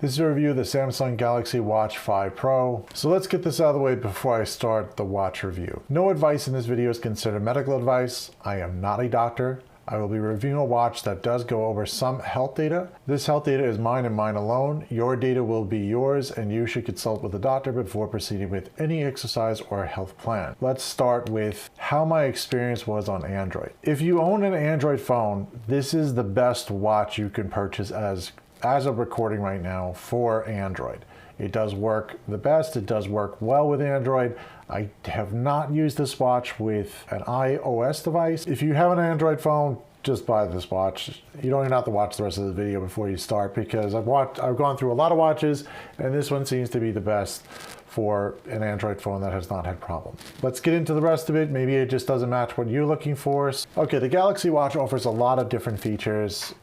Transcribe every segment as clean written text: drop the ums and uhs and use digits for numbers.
This is a review of the Samsung Galaxy Watch 5 Pro. So let's get this out of the way before I start the watch review. No advice in this video is considered medical advice. I am not a doctor. I will be reviewing a watch that does go over some health data. This health data is mine and mine alone. Your data will be yours, and you should consult with a doctor before proceeding with any exercise or health plan. Let's start with how my experience was on Android. If you own an Android phone, this is the best watch you can purchase as of recording right now for Android. It does work the best. It does work well with Android. I have not used this watch with an iOS device. If you have an Android phone, just buy this watch. You don't even have to watch the rest of the video before you start, because I've gone through a lot of watches, and this one seems to be the best for an Android phone that has not had problems. Let's get into the rest of it. Maybe it just doesn't match what you're looking for. Okay, the Galaxy Watch offers a lot of different features.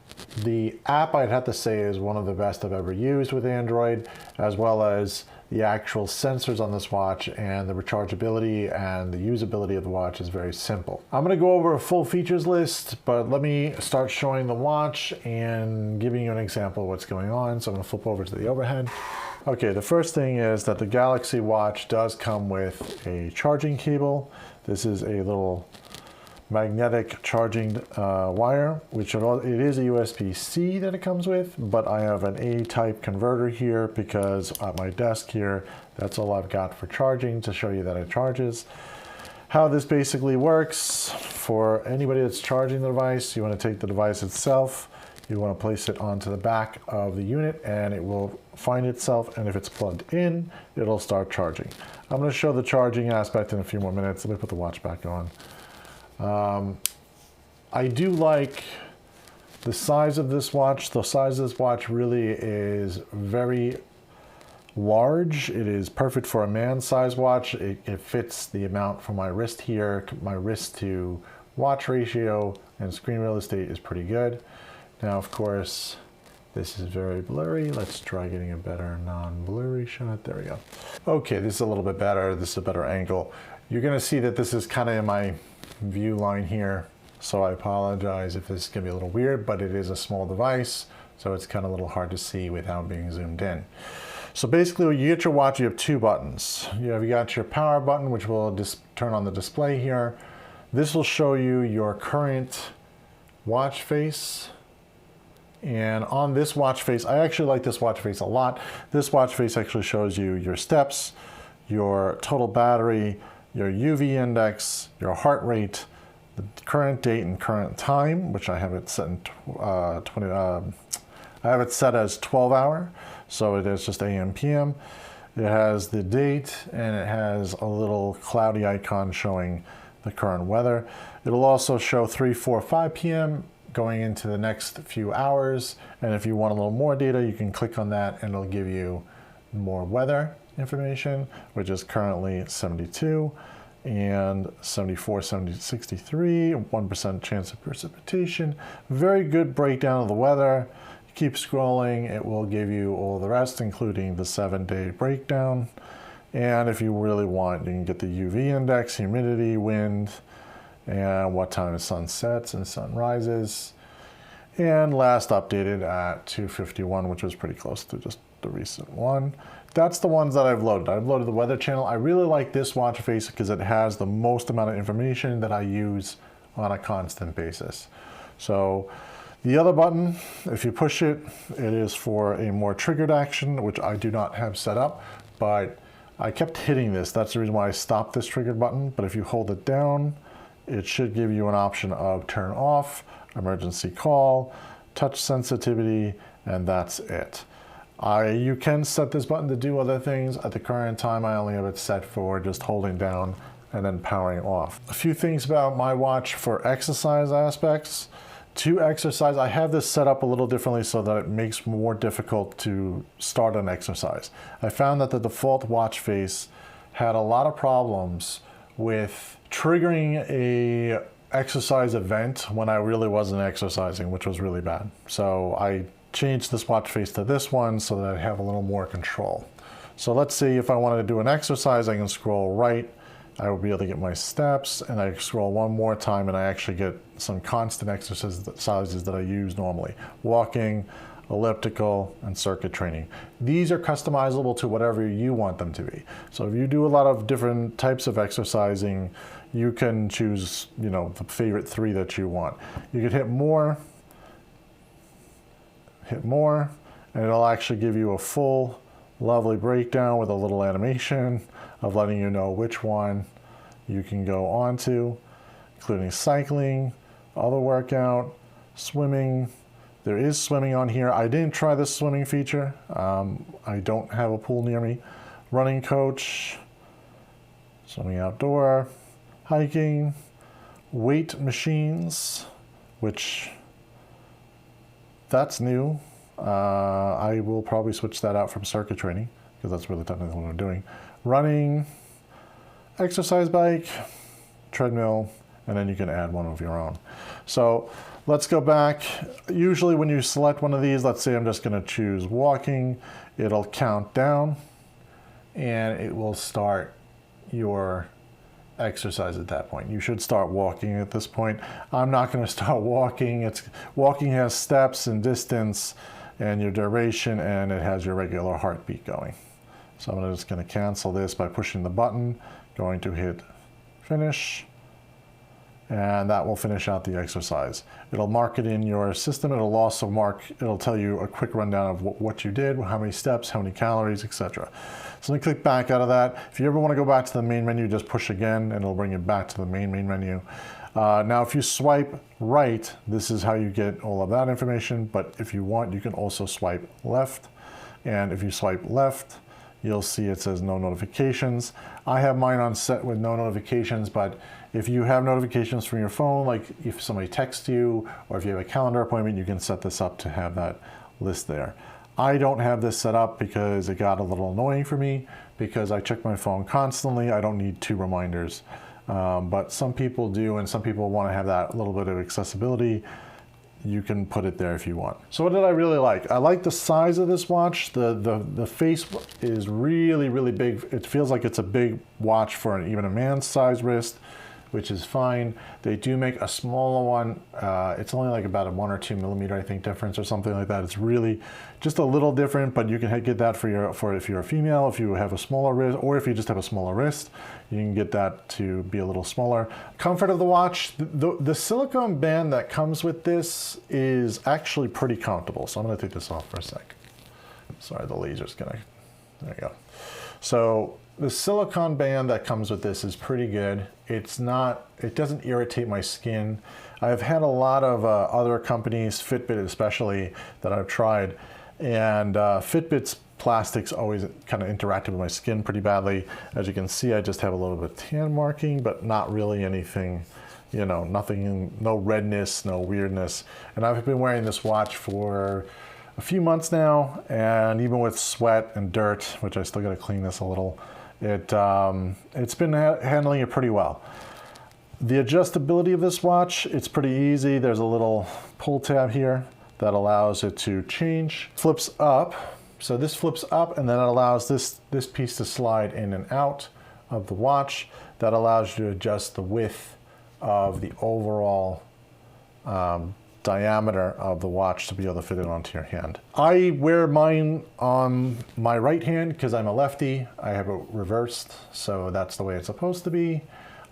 The app, I'd have to say, is one of the best I've ever used with Android, as well as the actual sensors on this watch, and the rechargeability and the usability of the watch is very simple. I'm going to go over a full features list, but let me start showing the watch and giving you an example of what's going on. So I'm going to flip over to the overhead. Okay, the first thing is that the Galaxy Watch does come with a charging cable. This is a little magnetic charging wire, which it is a USB-C that it comes with, but I have an A-type converter here because at my desk here, that's all I've got for charging, to show you that it charges. How this basically works, for anybody that's charging the device, you want to take the device itself, you want to place it onto the back of the unit, and it will find itself, and if it's plugged in, it'll start charging. I'm going to show the charging aspect in a few more minutes. Let me put the watch back on. I do like the size of this watch. The size of this watch really is very large. It is perfect for a man-sized watch. It fits the amount for my wrist here. My wrist to watch ratio and screen real estate is pretty good. Now, of course, this is very blurry. Let's try getting a better non-blurry shot. There we go. Okay, this is a little bit better. This is a better angle. You're going to see that this is kind of in my view line here, so I apologize if this is going to be a little weird, but it is a small device, so it's kind of a little hard to see without being zoomed in. So basically, when you get your watch, you have two buttons. You got your power button, which will just turn on the display here. This will show you your current watch face. And on this watch face, I actually like this watch face a lot. This watch face actually shows you your steps, your total battery, your UV index, your heart rate, the current date and current time, which I have it set in I have it set as 12-hour, so it is just AM PM. It has the date, and it has a little cloudy icon showing the current weather. It'll also show 3, 4, 5 p.m. going into the next few hours, and if you want a little more data, you can click on that and it'll give you more weather information, which is currently 72 and 74, 63, 1% chance of precipitation. Very good breakdown of the weather. Keep scrolling, it will give you all the rest, including the 7-day breakdown. And if you really want, you can get the UV index, humidity, wind, and what time the sun sets and sun rises. And last updated at 2:51, which was pretty close to just the recent one. That's the ones that I've loaded. I've loaded the weather channel. I really like this watch face because it has the most amount of information that I use on a constant basis. So the other button, if you push it, it is for a more triggered action, which I do not have set up, but I kept hitting this. That's the reason why I stopped this triggered button. But if you hold it down, it should give you an option of turn off, emergency call, touch sensitivity, and that's it. You can set this button to do other things. At the current time, I only have it set for just holding down and then powering off. A few things about my watch for exercise aspects. To exercise, I have this set up a little differently so that it makes it more difficult to start an exercise. I found that the default watch face had a lot of problems with triggering a exercise event when I really wasn't exercising, which was really bad. So I changed this watch face to this one so that I have a little more control. So let's see, if I wanted to do an exercise, I can scroll right. I will be able to get my steps, and I scroll one more time and I actually get some constant exercises that I use normally. Walking, elliptical, and circuit training. These are customizable to whatever you want them to be. So if you do a lot of different types of exercising, you can choose, you know, the favorite 3 that you want. You could hit more, and it'll actually give you a full, lovely breakdown with a little animation of letting you know which one you can go on to, including cycling, other workout, swimming. There is swimming on here. I didn't try this swimming feature. I don't have a pool near me. Running coach, swimming outdoor, hiking, weight machines, which that's new. I will probably switch that out from circuit training because that's really technically what I'm doing. Running, exercise bike, treadmill, and then you can add one of your own. So let's go back. Usually when you select one of these, let's say I'm just going to choose walking, it'll count down and it will start your exercise at that point. You should start walking at this point. I'm not going to start walking. Walking has steps and distance and your duration, and it has your regular heartbeat going. So I'm just going to cancel this by pushing the button, going to hit finish, and that will finish out the exercise. It'll mark it in your system. It'll also it'll tell you a quick rundown of what you did, how many steps, how many calories, etc. So let me click back out of that. If you ever want to go back to the main menu, just push again and it'll bring you back to the main menu. Now if you swipe right, this is how you get all of that information, but if you want, you can also swipe left. And if you swipe left, you'll see it says no notifications. I have mine on set with no notifications, but if you have notifications from your phone, like if somebody texts you or if you have a calendar appointment, you can set this up to have that list there. I don't have this set up because it got a little annoying for me because I check my phone constantly. I don't need 2 reminders, but some people do, and some people want to have that little bit of accessibility. You can put it there if you want. So what did I really like? I like the size of this watch. The face is really, really big. It feels like it's a big watch for even a man's size wrist, which is fine. They do make a smaller one. It's only like about a 1 or 2 millimeter, I think, difference or something like that. It's really just a little different, but you can get that for if you're a female, if you have a smaller wrist, or if you just have a smaller wrist, you can get that to be a little smaller. Comfort of the watch, the silicone band that comes with this is actually pretty comfortable. So I'm gonna take this off for a sec. Sorry, the laser's gonna, there you go. So the silicone band that comes with this is pretty good. It doesn't irritate my skin. I've had a lot of other companies, Fitbit especially, that I've tried, and Fitbit's plastics always kind of interacted with my skin pretty badly. As you can see, I just have a little bit of tan marking, but not really anything, you know, nothing, no redness, no weirdness. And I've been wearing this watch for a few months now, and even with sweat and dirt, which I still got to clean this a little, it's been handling it pretty well. The adjustability of this watch, it's pretty easy. There's a little pull tab here that allows it to change. Flips up, so this flips up, and then it allows this piece to slide in and out of the watch. That allows you to adjust the width of the overall diameter of the watch to be able to fit it onto your hand. I wear mine on my right hand because I'm a lefty. I have it reversed, so that's the way it's supposed to be.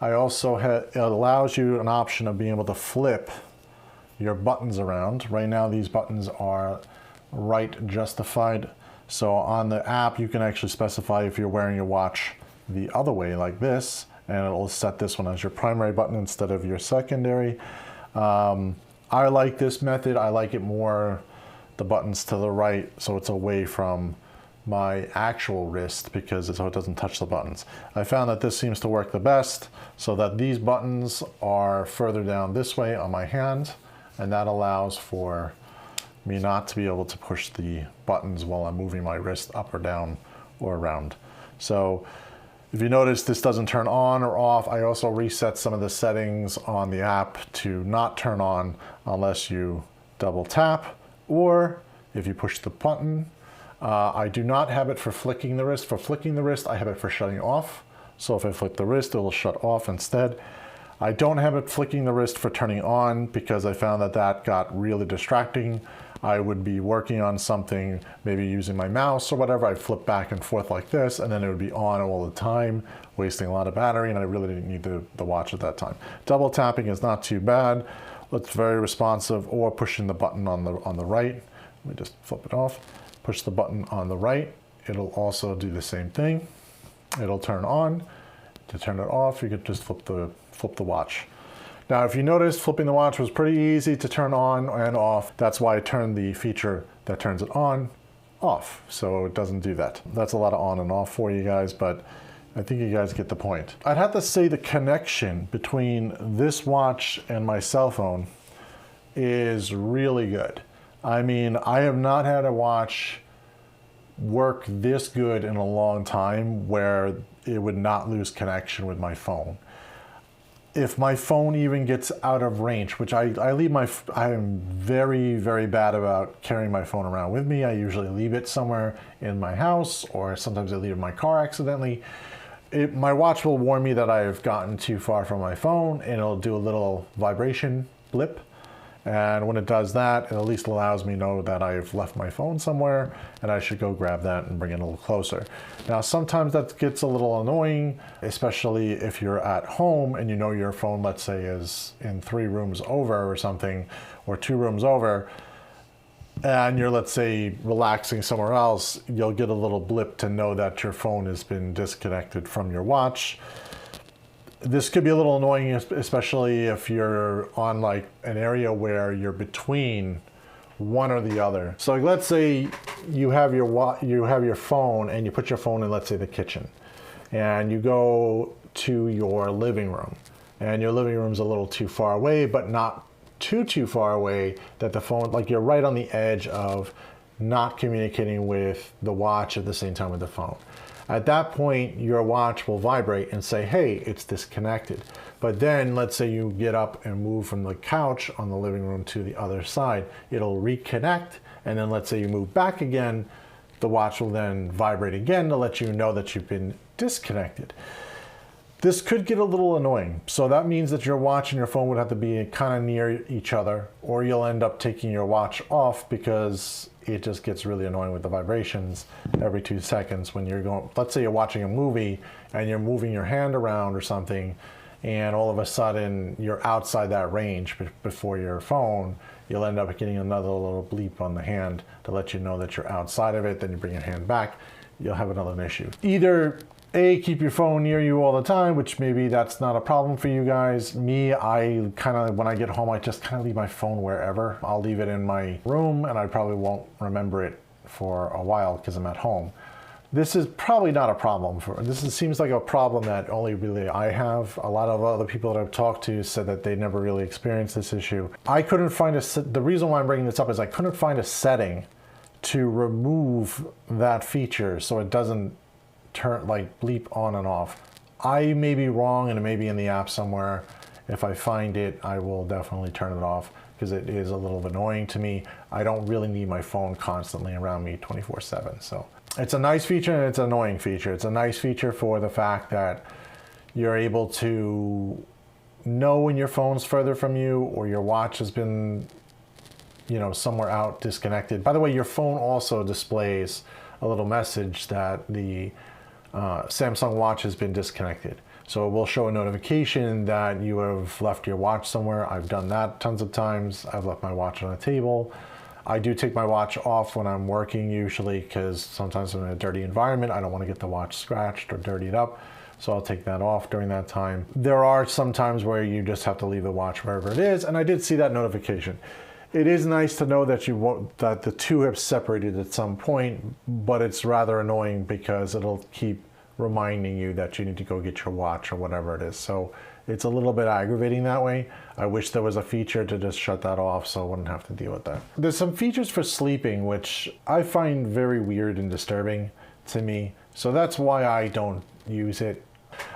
I also it allows you an option of being able to flip your buttons around. Right now these buttons are right justified. So on the app you can actually specify if you're wearing your watch the other way like this, and it will set this one as your primary button instead of your secondary. I like this method. I like it more, the buttons to the right, so it's away from my actual wrist so it doesn't touch the buttons. I found that this seems to work the best, so that these buttons are further down this way on my hand, and that allows for me not to be able to push the buttons while I'm moving my wrist up or down or around. So if you notice, this doesn't turn on or off. I also reset some of the settings on the app to not turn on unless you double tap, or if you push the button. I do not have it for flicking the wrist. For flicking the wrist, I have it for shutting off. So if I flick the wrist, it will shut off instead. I don't have it flicking the wrist for turning on because I found that got really distracting. I would be working on something, maybe using my mouse or whatever. I'd flip back and forth like this, and then it would be on all the time, wasting a lot of battery, and I really didn't need the watch at that time. Double tapping is not too bad. It's very responsive, or pushing the button on the right. Let me just flip it off. Push the button on the right. It'll also do the same thing. It'll turn on. To turn it off, you could just flip the watch. Now, if you noticed, flipping the watch was pretty easy to turn on and off. That's why I turned the feature that turns it on off, so it doesn't do that. That's a lot of on and off for you guys, but I think you guys get the point. I'd have to say the connection between this watch and my cell phone is really good. I mean, I have not had a watch work this good in a long time where it would not lose connection with my phone. If my phone even gets out of range, which I am very, very bad about carrying my phone around with me. I usually leave it somewhere in my house, or sometimes I leave it in my car accidentally. My watch will warn me that I've gotten too far from my phone, and it'll do a little vibration blip. And when it does that, it at least allows me to know that I've left my phone somewhere and I should go grab that and bring it a little closer. Now, sometimes that gets a little annoying, especially if you're at home and you know your phone, let's say, is in 3 rooms over or something, or 2 rooms over, and you're, let's say, relaxing somewhere else, you'll get a little blip to know that your phone has been disconnected from your watch. This could be a little annoying, especially if you're on like an area where you're between one or the other. So like, let's say you have your phone and you put your phone in, let's say, the kitchen, and you go to your living room, and your living room's a little too far away, but not too far away that the phone, like, you're right on the edge of not communicating with the watch at the same time with the phone. At that point, your watch will vibrate and say, hey, it's disconnected. But then, let's say you get up and move from the couch on the living room to the other side, it'll reconnect, and then let's say you move back again, the watch will then vibrate again to let you know that you've been disconnected. This could get a little annoying. So that means that your watch and your phone would have to be kind of near each other, or you'll end up taking your watch off because it just gets really annoying with the vibrations every 2 seconds when you're going, let's say you're watching a movie and you're moving your hand around or something, and all of a sudden you're outside that range before your phone, you'll end up getting another little bleep on the hand to let you know that you're outside of it. Then you bring your hand back, you'll have another issue. Either A, keep your phone near you all the time, which maybe that's not a problem for you guys. Me, I kind of, when I get home, I just kind of leave my phone wherever. I'll leave it in my room, and I probably won't remember it for a while because I'm at home. This is probably not a problem seems like a problem that only really I have. A lot of other people that I've talked to said that they never really experienced this issue. I couldn't find the reason why I'm bringing this up is I couldn't find a setting to remove that feature so it doesn't turn, like, bleep on and off. I may be wrong, and it may be in the app somewhere. If I find it, I will definitely turn it off because it is a little annoying to me. I don't really need my phone constantly around me 24/7. So it's a nice feature, and it's an annoying feature. It's a nice feature for the fact that you're able to know when your phone's further from you or your watch has been, somewhere out disconnected. By the way, your phone also displays a little message that the Samsung watch has been disconnected. So it will show a notification that you have left your watch somewhere. I've done that tons of times. I've left my watch on a table. I do take my watch off when I'm working usually because sometimes I'm in a dirty environment. I don't want to get the watch scratched or dirtied up. So I'll take that off during that time. There are some times where you just have to leave the watch wherever it is, and I did see that notification. It is nice to know that that the two have separated at some point, but it's rather annoying because it'll keep reminding you that you need to go get your watch or whatever it is. So it's a little bit aggravating that way. I wish there was a feature to just shut that off so I wouldn't have to deal with that. There's some features for sleeping which I find very weird and disturbing to me. So that's why I don't use it.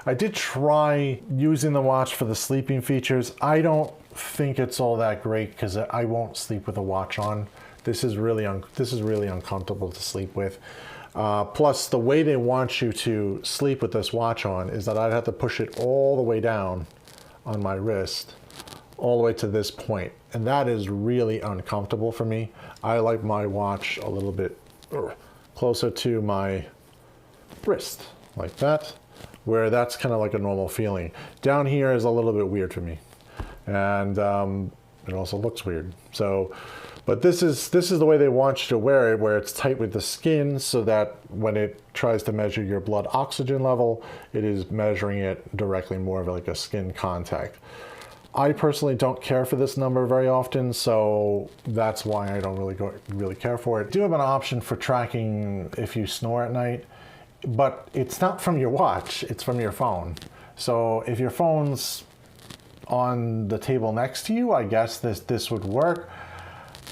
I did try using the watch for the sleeping features. I don't think it's all that great because I won't sleep with a watch on. This is really uncomfortable to sleep with. Plus, the way they want you to sleep with this watch on is that I'd have to push it all the way down on my wrist, all the way to this point. And that is really uncomfortable for me. I like my watch a little bit closer to my wrist, like that, where that's kind of like a normal feeling. Down here is a little bit weird for me. And it also looks weird. So, but this is the way they want you to wear it, where it's tight with the skin, so that when it tries to measure your blood oxygen level, it is measuring it directly, more of like a skin contact. I personally don't care for this number very often, so that's why I don't really care for it. I do have an option for tracking if you snore at night, but it's not from your watch, it's from your phone. So if your phone's on the table next to you, I guess this would work.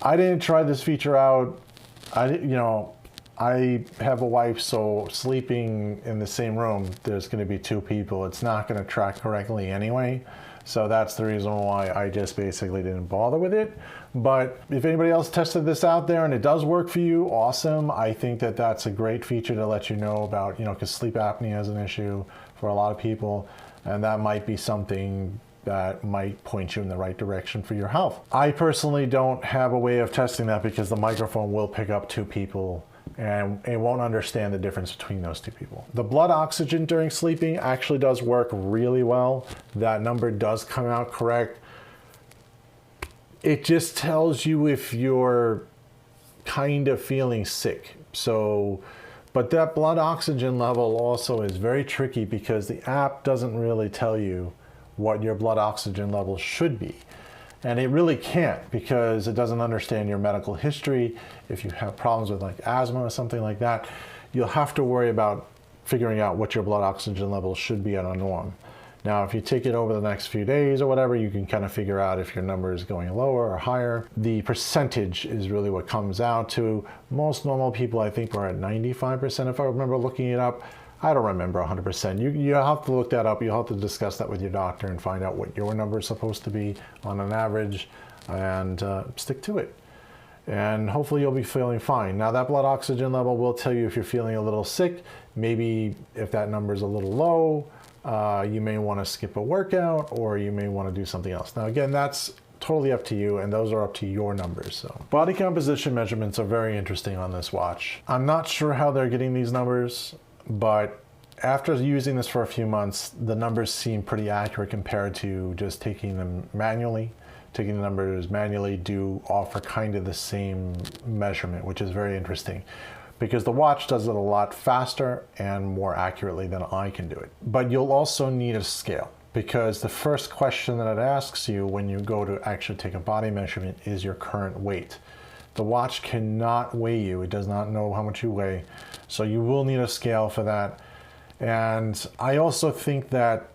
I didn't try this feature out. I have a wife, so sleeping in the same room, there's going to be two people. It's not going to track correctly anyway. So that's the reason why I just basically didn't bother with it. But if anybody else tested this out there and it does work for you, awesome. I think that that's a great feature to let you know about, because sleep apnea is an issue for a lot of people, and that might be something that might point you in the right direction for your health. I personally don't have a way of testing that because the microphone will pick up two people and it won't understand the difference between those two people. The blood oxygen during sleeping actually does work really well. That number does come out correct. It just tells you if you're kind of feeling sick. But that blood oxygen level also is very tricky because the app doesn't really tell you what your blood oxygen level should be. And it really can't, because it doesn't understand your medical history. If you have problems with like asthma or something like that, you'll have to worry about figuring out what your blood oxygen level should be at a norm. Now, if you take it over the next few days or whatever, you can kind of figure out if your number is going lower or higher. The percentage is really what comes out to. Most normal people, I think, are at 95% if I remember looking it up. I don't remember 100%. You have to look that up. You'll have to discuss that with your doctor and find out what your number is supposed to be on an average, and stick to it. And hopefully you'll be feeling fine. Now, that blood oxygen level will tell you if you're feeling a little sick. Maybe if that number is a little low, you may want to skip a workout, or you may want to do something else. Now, again, that's totally up to you, and those are up to your numbers. So body composition measurements are very interesting on this watch. I'm not sure how they're getting these numbers, but after using this for a few months, the numbers seem pretty accurate compared to just taking them manually. Taking the numbers manually do offer kind of the same measurement, which is very interesting, because the watch does it a lot faster and more accurately than I can do it. But you'll also need a scale, because the first question that it asks you when you go to actually take a body measurement is your current weight. The watch cannot weigh you. It does not know how much you weigh. So you will need a scale for that. And I also think that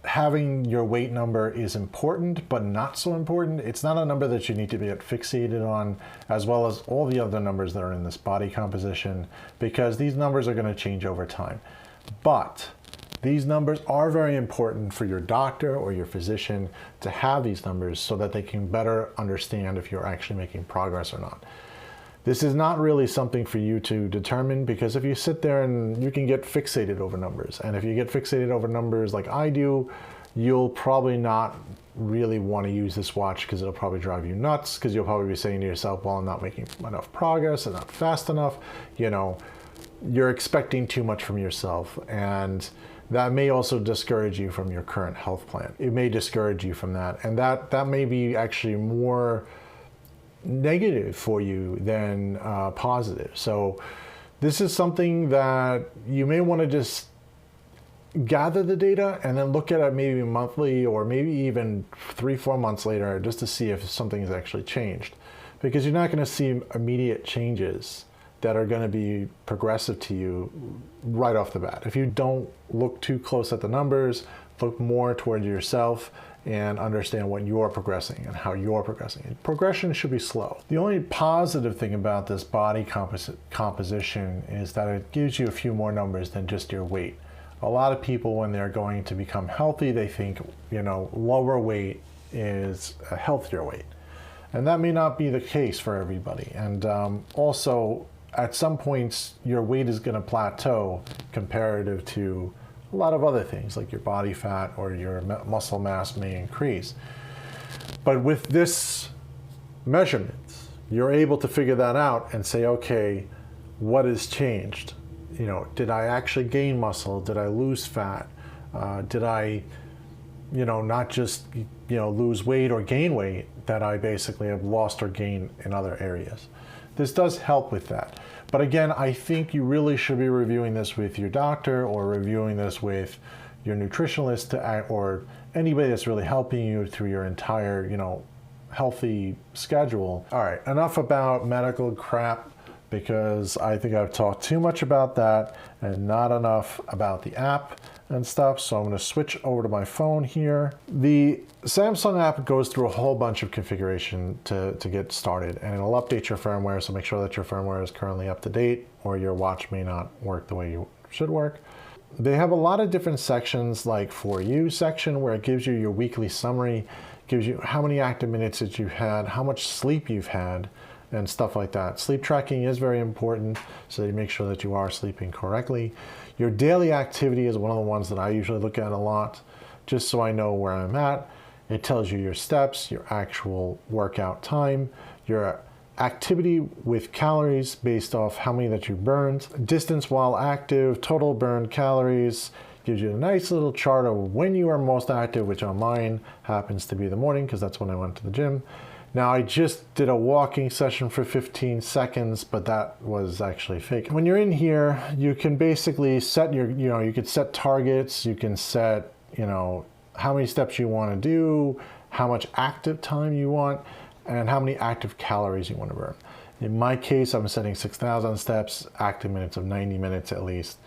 having your weight number is important, but not so important. It's not a number that you need to get fixated on, as well as all the other numbers that are in this body composition, because these numbers are going to change over time. But these numbers are very important for your doctor or your physician to have these numbers so that they can better understand if you're actually making progress or not. This is not really something for you to determine, because if you sit there and you can get fixated over numbers, and if you get fixated over numbers like I do, you'll probably not really want to use this watch, because it'll probably drive you nuts, because you'll probably be saying to yourself, well, I'm not making enough progress, I'm not fast enough. You're expecting too much from yourself, and that may also discourage you from your current health plan. It may discourage you from that, and that may be actually more negative for you than positive. So this is something that you may want to just gather the data and then look at it maybe monthly, or maybe even 3-4 months later, just to see if something has actually changed, because you're not going to see immediate changes that are going to be progressive to you right off the bat. If you don't look too close at the numbers, look more towards yourself and understand what you're progressing and how you're progressing. Progression should be slow. The only positive thing about this body composition is that it gives you a few more numbers than just your weight. A lot of people, when they're going to become healthy, they think, lower weight is a healthier weight. And that may not be the case for everybody. And also, at some points, your weight is going to plateau comparative to a lot of other things, like your body fat or your muscle mass may increase. But with this measurement, you're able to figure that out and say, okay, what has changed? You know, did I actually gain muscle? Did I lose fat? Did I, you know, not just, you know, lose weight or gain weight, that I basically have lost or gained in other areas? This does help with that. But again, I think you really should be reviewing this with your doctor or reviewing this with your nutritionist or anybody that's really helping you through your entire, you know, healthy schedule. All right, enough about medical crap, because I think I've talked too much about that and not enough about the app and stuff. So I'm going to switch over to my phone here. The Samsung app goes through a whole bunch of configuration to get started, and it'll update your firmware. So make sure that your firmware is currently up to date, or your watch may not work the way you should work. They have a lot of different sections, like For You section, where it gives you your weekly summary, gives you how many active minutes that you've had, how much sleep you've had, and stuff like that. Sleep tracking is very important, so you make sure that you are sleeping correctly. Your daily activity is one of the ones that I usually look at a lot, just so I know where I'm at. It tells you your steps, your actual workout time, your activity with calories based off how many that you burned, distance while active, total burned calories. Gives you a nice little chart of when you are most active, which on mine happens to be the morning, because that's when I went to the gym. Now, I just did a walking session for 15 seconds, but that was actually fake. When you're in here, you can basically set your, you know, you could set targets, you can set, you know, how many steps you want to do, how much active time you want, and how many active calories you want to burn. In my case, I'm setting 6,000 steps, active minutes of 90 minutes at least,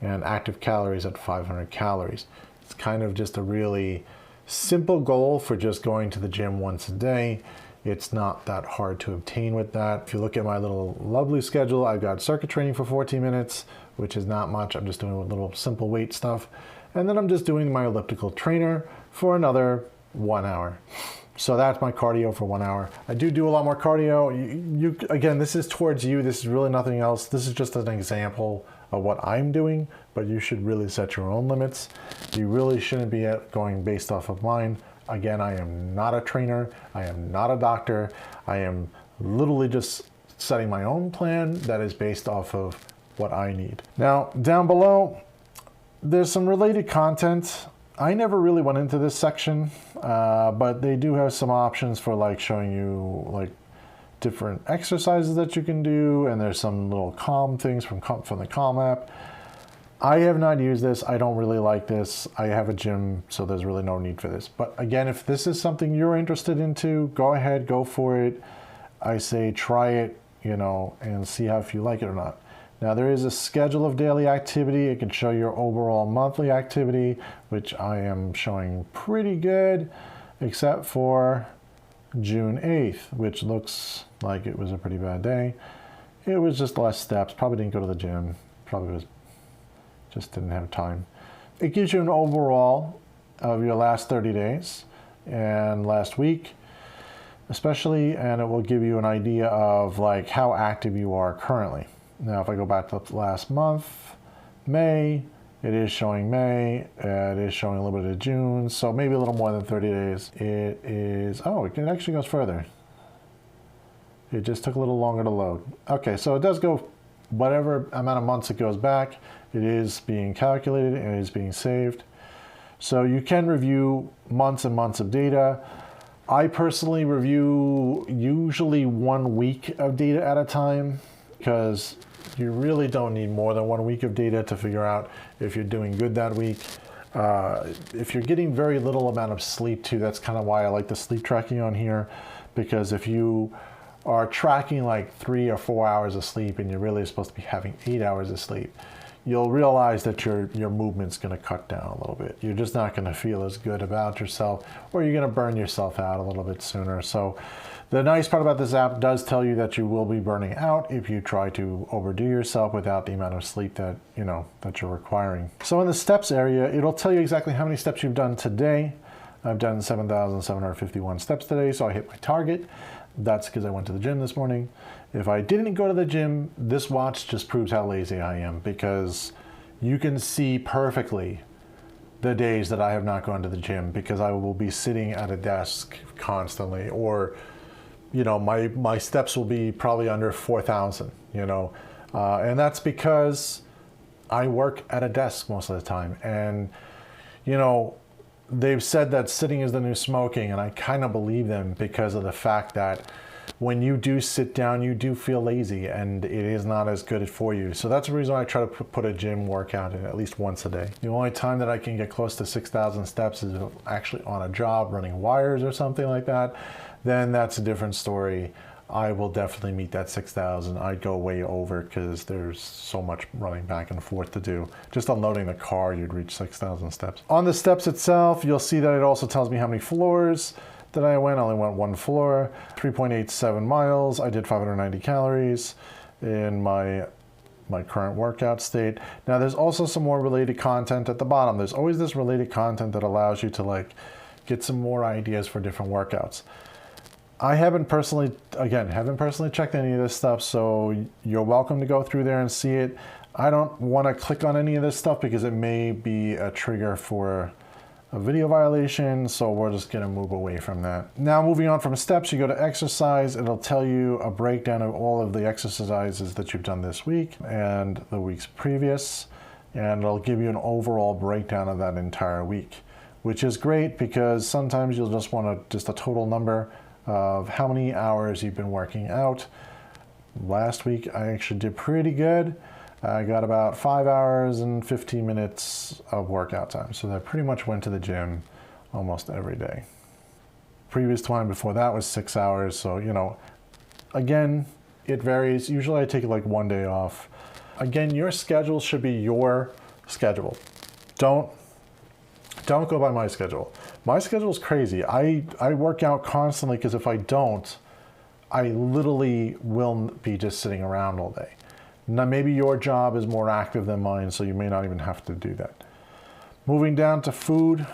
and active calories at 500 calories. It's kind of just a really simple goal for just going to the gym once a day. It's not that hard to obtain with that. If you look at my little lovely schedule, I've got circuit training for 14 minutes, which is not much. I'm just doing a little simple weight stuff. And then I'm just doing my elliptical trainer for another 1 hour. So that's my cardio for 1 hour. I do a lot more cardio. Again, this is towards you. This is really nothing else. This is just an example of what I'm doing, but you should really set your own limits. You really shouldn't be going based off of mine. Again, I am not a trainer. I am not a doctor. I am literally just setting my own plan that is based off of what I need. Now, down below, there's some related content. I never really went into this section, but they do have some options for like showing you like different exercises that you can do, and there's some little Calm things from the Calm app. I have not used this. I don't really like this. I have a gym, so there's really no need for this. But again, if this is something you're interested into, go ahead, go for it. I say try it, you know, and see how if you like it or not. Now there is a schedule of daily activity. It can show your overall monthly activity, which I am showing pretty good, except for June 8th, which looks like it was a pretty bad day. It was just less steps. Probably didn't go to the gym. Probably was just didn't have time. It gives you an overall of your last 30 days and last week especially, and it will give you an idea of like how active you are currently. Now if I go back to last month, May, it is showing May, it is showing a little bit of June, so maybe a little more than 30 days. It is, oh, it actually goes further. It just took a little longer to load. Okay, so it does go whatever amount of months it goes back. It is being calculated and it is being saved. So you can review months and months of data. I personally review usually 1 week of data at a time, because you really don't need more than 1 week of data to figure out if you're doing good that week. If you're getting very little amount of sleep too, that's kind of why I like the sleep tracking on here, because if you are tracking like 3 or 4 hours of sleep and you're really supposed to be having 8 hours of sleep, you'll realize that your movement's going to cut down a little bit. You're just not going to feel as good about yourself, or you're going to burn yourself out a little bit sooner. So the nice part about this app does tell you that you will be burning out if you try to overdo yourself without the amount of sleep that that you're requiring. So in the steps area, it'll tell you exactly how many steps you've done today. I've done 7,751 steps today, so I hit my target. That's because I went to the gym this morning. If I didn't go to the gym, this watch just proves how lazy I am, because you can see perfectly the days that I have not gone to the gym, because I will be sitting at a desk constantly, or my steps will be probably under 4,000, and that's because I work at a desk most of the time. And they've said that sitting is the new smoking, and I kind of believe them, because of the fact that when you do sit down, you do feel lazy, and it is not as good for you. So that's the reason I try to put a gym workout in at least once a day. The only time that I can get close to 6,000 steps is actually on a job running wires or something like that. Then that's a different story. I will definitely meet that 6,000. I'd go way over, because there's so much running back and forth to do. Just unloading the car, you'd reach 6,000 steps. On the steps itself, you'll see that it also tells me how many floors that I went. I only went one floor, 3.87 miles. I did 590 calories in my current workout state. Now there's also some more related content at the bottom. There's always this related content that allows you to get some more ideas for different workouts. I haven't personally checked any of this stuff, so you're welcome to go through there and see it. I don't want to click on any of this stuff because it may be a trigger for a video violation, so we're just going to move away from that. Now, moving on from steps, you go to exercise. It'll tell you a breakdown of all of the exercises that you've done this week and the weeks previous, and it'll give you an overall breakdown of that entire week, which is great, because sometimes you'll just want a total number of how many hours you've been working out. Last week, I actually did pretty good. I got about 5 hours and 15 minutes of workout time. So I pretty much went to the gym almost every day. Previous time before that was 6 hours. So, again, it varies. Usually I take one day off. Again, your schedule should be your schedule. Don't go by my schedule. My schedule is crazy. I work out constantly, because if I don't, I literally will be just sitting around all day. Now, maybe your job is more active than mine, so you may not even have to do that. Moving down to food,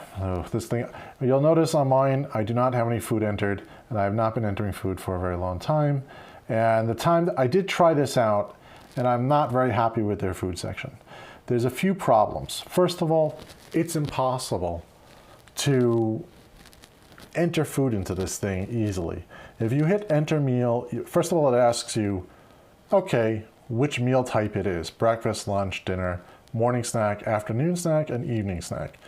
you'll notice on mine, I do not have any food entered, and I have not been entering food for a very long time. And the time I did try this out, and I'm not very happy with their food section. There's a few problems. First of all, it's impossible to enter food into this thing easily. If you hit enter meal, first of all, it asks you, okay, which meal type it is: breakfast, lunch, dinner, morning snack, afternoon snack, and evening snack.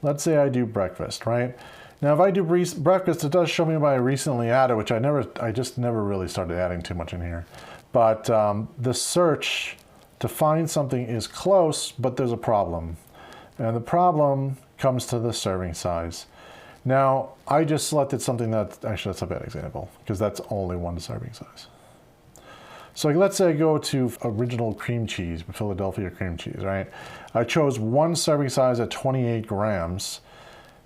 Let's say I do breakfast, right? Now, if I do breakfast, it does show me what I recently added, which I just never really started adding too much in here. But the search to find something is close, but there's a problem. And the problem comes to the serving size. Now, I just selected something that's a bad example, because that's only one serving size. So let's say I go to original cream cheese, Philadelphia cream cheese, right? I chose one serving size at 28 grams.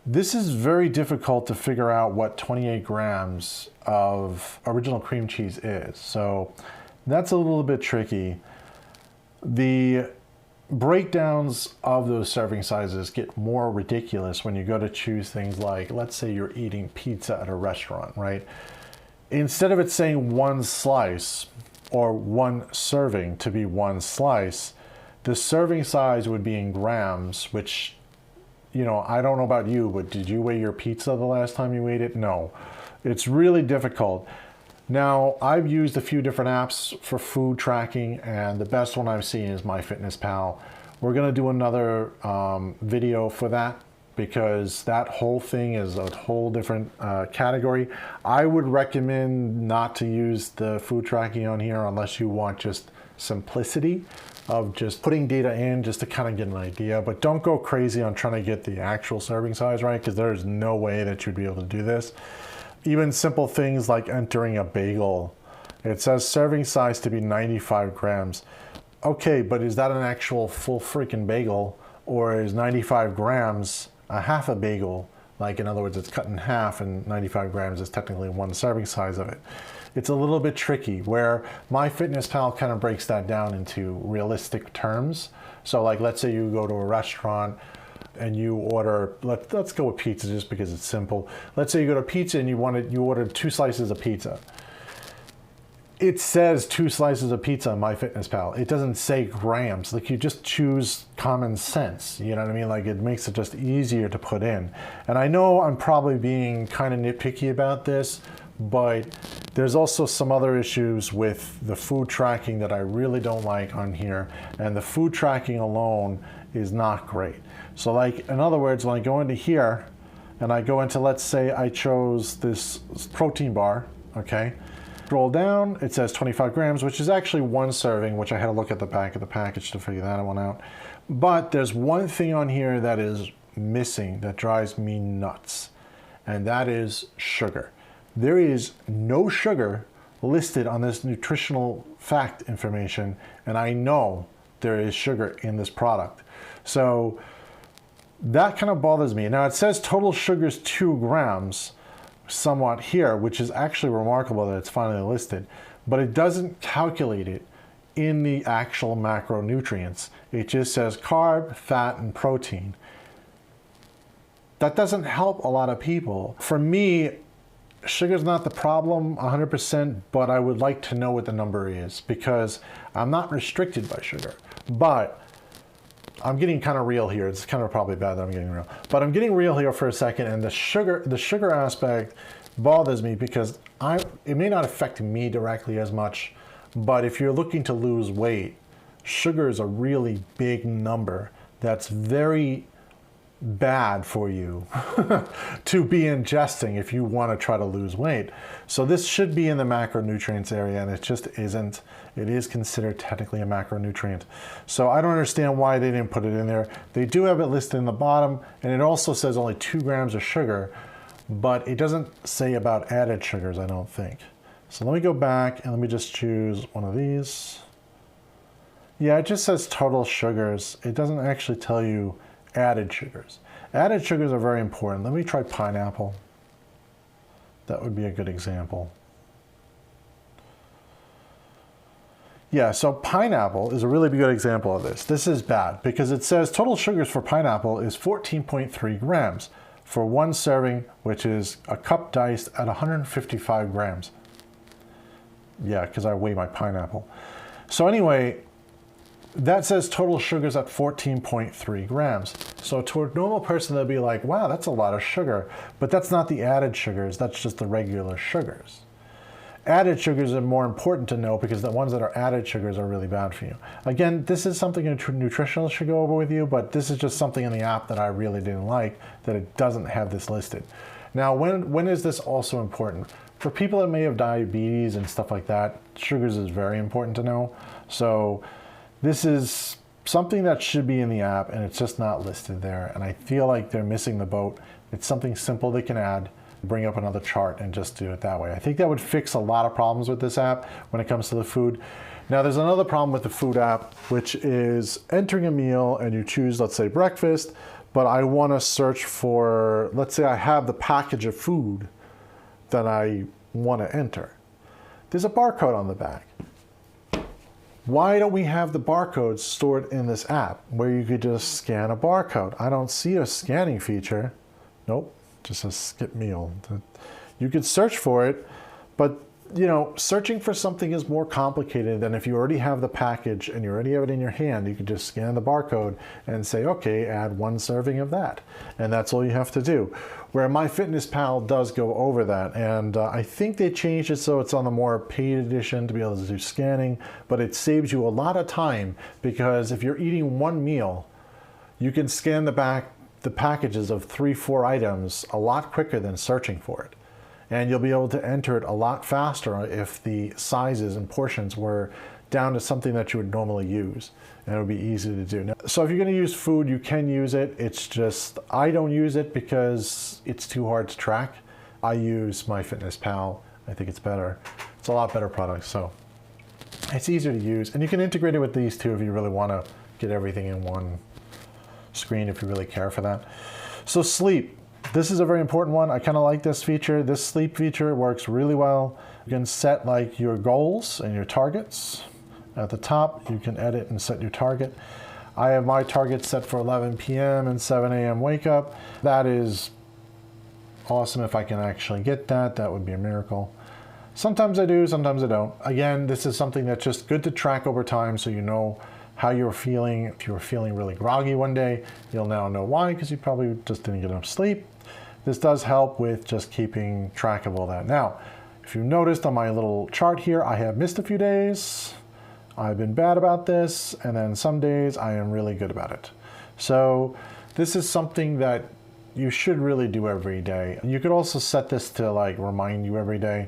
This is very difficult to figure out what 28 grams of original cream cheese is. So that's a little bit tricky. The breakdowns of those serving sizes get more ridiculous when you go to choose things like, let's say you're eating pizza at a restaurant, right? Instead of it saying one slice or one serving to be one slice, the serving size would be in grams, which, I don't know about you, but did you weigh your pizza the last time you ate it? No. It's really difficult. Now, I've used a few different apps for food tracking, and the best one I've seen is MyFitnessPal. We're going to do another video for that, because that whole thing is a whole different category. I would recommend not to use the food tracking on here unless you want just simplicity of just putting data in just to kind of get an idea. But don't go crazy on trying to get the actual serving size right, because there's no way that you'd be able to do this. Even simple things like entering a bagel. It says serving size to be 95 grams. Okay, but is that an actual full freaking bagel, or is 95 grams a half a bagel? Like, in other words, it's cut in half and 95 grams is technically one serving size of it. It's a little bit tricky, where MyFitnessPal kind of breaks that down into realistic terms. So like, let's say you go to a restaurant and you order, let's go with pizza just because it's simple. Let's say you go to pizza and you ordered 2 slices of pizza. it says 2 slices of pizza on MyFitnessPal. It doesn't say grams. Like, you just choose common sense. You know what I mean? Like, it makes it just easier to put in. And I know I'm probably being kind of nitpicky about this, but there's also some other issues with the food tracking that I really don't like on here. And the food tracking alone is not great. So, like, in other words, when I go into here and I go into, let's say I chose this protein bar, okay? Scroll down, it says 25 grams, which is actually 1 serving, which I had to look at the back of the package to figure that one out. But there's one thing on here that is missing that drives me nuts, and that is sugar. There is no sugar listed on this nutritional fact information, and I know there is sugar in this product. So that kind of bothers me. Now, it says total sugar is 2 grams. Somewhat here, which is actually remarkable that it's finally listed, but it doesn't calculate it in the actual macronutrients. It just says carb, fat, and protein. That doesn't help a lot of people. For me, sugar's not the problem 100%, but I would like to know what the number is because I'm not restricted by sugar. But I'm getting kind of real here. It's kind of probably bad that I'm getting real. But I'm getting real here for a second, and the sugar aspect bothers me because it may not affect me directly as much, but if you're looking to lose weight, sugar is a really big number that's very bad for you to be ingesting if you want to try to lose weight. So this should be in the macronutrients area, and it just isn't. It is considered technically a macronutrient. So I don't understand why they didn't put it in there. They do have it listed in the bottom, and it also says only 2 grams of sugar, but it doesn't say about added sugars, I don't think. So let me go back and let me just choose one of these. Yeah, it just says total sugars. It doesn't actually tell you added sugars. Added sugars are very important. Let me try pineapple. That would be a good example. Yeah, so pineapple is a really good example of this. This is bad because it says total sugars for pineapple is 14.3 grams for 1 serving, which is a cup diced at 155 grams. Yeah, because I weigh my pineapple. So anyway, that says total sugars at 14.3 grams. So to a normal person, they'll be like, wow, that's a lot of sugar. But that's not the added sugars, that's just the regular sugars. Added sugars are more important to know because the ones that are added sugars are really bad for you. Again, this is something a nutritionist should go over with you, but this is just something in the app that I really didn't like, that it doesn't have this listed. Now, when is this also important? For people that may have diabetes and stuff like that, sugars is very important to know. So this is something that should be in the app, and it's just not listed there. And I feel like they're missing the boat. It's something simple they can add, bring up another chart and just do it that way. I think that would fix a lot of problems with this app when it comes to the food. Now, there's another problem with the food app, which is entering a meal and you choose, let's say, breakfast, but I want to search for, let's say I have the package of food that I want to enter. There's a barcode on the back. Why don't we have the barcodes stored in this app where you could just scan a barcode? I don't see a scanning feature. Nope, just a skip meal. You could search for it, but you know, searching for something is more complicated than if you already have the package and you already have it in your hand. You could just scan the barcode and say, okay, add 1 serving of that. And that's all you have to do. Where MyFitnessPal does go over that. And I think they changed it so it's on the more paid edition to be able to do scanning, but it saves you a lot of time because if you're eating 1 meal, you can scan the packages of 3-4 items a lot quicker than searching for it. And you'll be able to enter it a lot faster if the sizes and portions were down to something that you would normally use. And it would be easy to do. Now, so if you're going to use food, you can use it. It's just, I don't use it because it's too hard to track. I use MyFitnessPal. I think it's better. It's a lot better product, so it's easier to use. And you can integrate it with these two if you really want to get everything in one screen, if you really care for that. So sleep. This is a very important one. I kind of like this feature. This sleep feature works really well. You can set like your goals and your targets. At the top, you can edit and set your target. I have my target set for 11 p.m. and 7 a.m. wake up. That is awesome if I can actually get that. That would be a miracle. Sometimes I do, sometimes I don't. Again, this is something that's just good to track over time so you know how you're feeling. If you were feeling really groggy one day, you'll now know why, because you probably just didn't get enough sleep. This does help with just keeping track of all that. Now, if you noticed on my little chart here, I have missed a few days. I've been bad about this, and then some days I am really good about it. So this is something that you should really do every day. You could also set this to like remind you every day.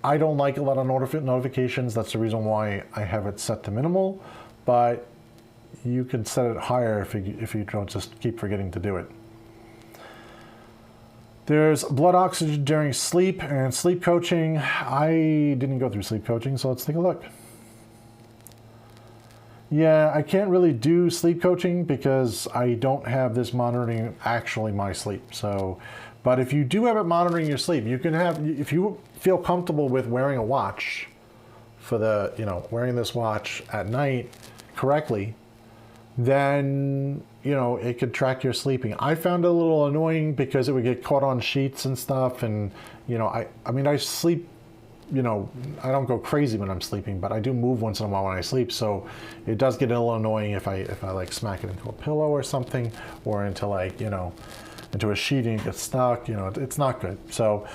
I don't like a lot of notifications. That's the reason why I have it set to minimal, but you can set it higher if you don't just keep forgetting to do it. There's blood oxygen during sleep and sleep coaching. I didn't go through sleep coaching, so let's take a look. Yeah, I can't really do sleep coaching because I don't have this monitoring actually my sleep. So, but if you do have it monitoring your sleep, you can have, if you feel comfortable with wearing a watch for the, wearing this watch at night correctly, then, it could track your sleeping. I found it a little annoying because it would get caught on sheets and stuff. And, I sleep, I don't go crazy when I'm sleeping, but I do move once in a while when I sleep. So it does get a little annoying if I like smack it into a pillow or something, or into like, into a sheet and it gets stuck, it's not good. So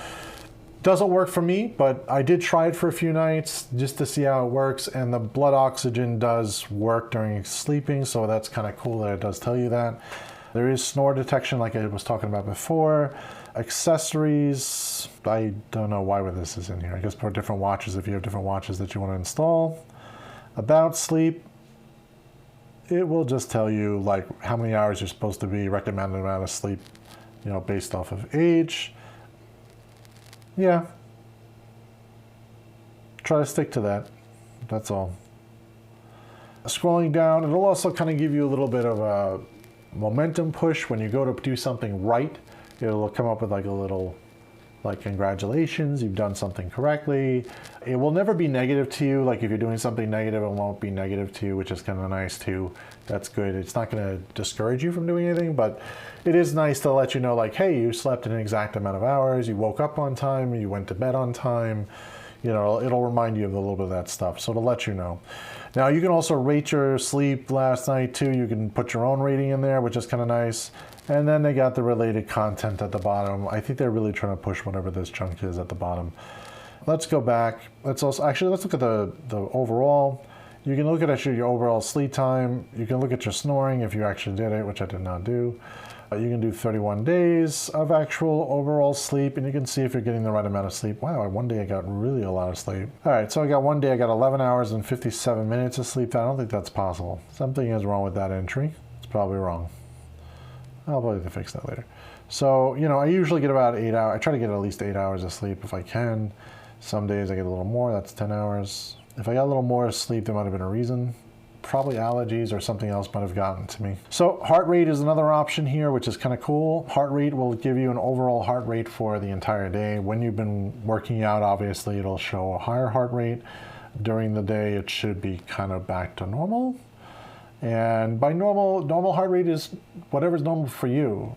doesn't work for me, but I did try it for a few nights just to see how it works. And the blood oxygen does work during sleeping. So that's kind of cool that it does tell you that. There is snore detection like I was talking about before. Accessories, I don't know why this is in here. I guess for different watches, if you have different watches that you want to install. About sleep, it will just tell you like how many hours you're supposed to be, recommended amount of sleep, based off of age. Yeah. Try to stick to that. That's all. Scrolling down, it'll also kind of give you a little bit of a momentum push when you go to do something right. It'll come up with like a little, like, congratulations, you've done something correctly. It will never be negative to you. Like if you're doing something negative, it won't be negative to you, which is kind of nice too. That's good. It's not going to discourage you from doing anything, but it is nice to let you know like, hey, you slept an exact amount of hours, you woke up on time, you went to bed on time. It'll remind you of a little bit of that stuff. So to let you know. Now you can also rate your sleep last night too. You can put your own rating in there, which is kind of nice. And then they got the related content at the bottom. I think they're really trying to push whatever this chunk is at the bottom. Let's go back. Let's look at the overall. You can look at your overall sleep time. You can look at your snoring if you actually did it, which I did not do. You can do 31 days of actual overall sleep, and you can see if you're getting the right amount of sleep. Wow, one day I got really a lot of sleep. All right, so one day I got 11 hours and 57 minutes of sleep. I don't think that's possible. Something is wrong with that entry. It's probably wrong. I'll probably have to fix that later. So, I usually get about 8 hours. I try to get at least 8 hours of sleep if I can. Some days I get a little more, that's 10 hours. If I got a little more sleep, there might have been a reason. Probably allergies or something else might have gotten to me. So heart rate is another option here, which is kind of cool. Heart rate will give you an overall heart rate for the entire day. When you've been working out, obviously it'll show a higher heart rate. During the day, it should be kind of back to normal. And by normal heart rate is whatever's normal for you.